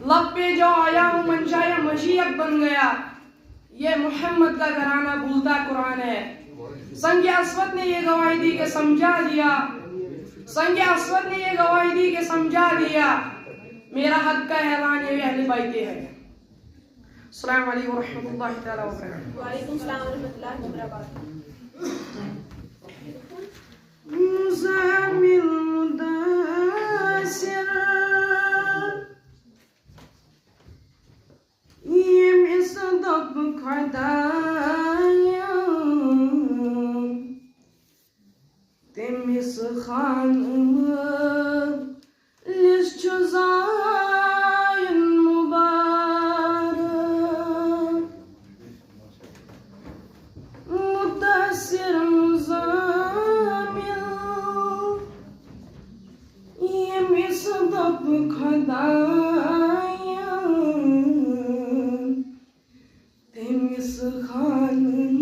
लब पे जो आया हूँ मंशाया मशीयत बन गया। ये मोहम्मद का घराना भूलता कुरान है। संग अस्वद ने ये गवाही दी कि समझा दिया, संग अस्वद ने ये गवाही दी कि समझा दिया, मेरा हक का ऐलान ये अहले बैत है। अस्सलाम वालेकुम रहमतुल्लाहि तआला व बरकातहू। वालेकुम सलाम व रहमतुल्लाहि व बरकातहू। मुज़म्मिल मुदासिर ये मिसदब खदाया तेमिस खानम लिश्चुज़ायन मुबारक मुदासिर मुज़म्मिल ये मिसदब खदाया तेमिस खानम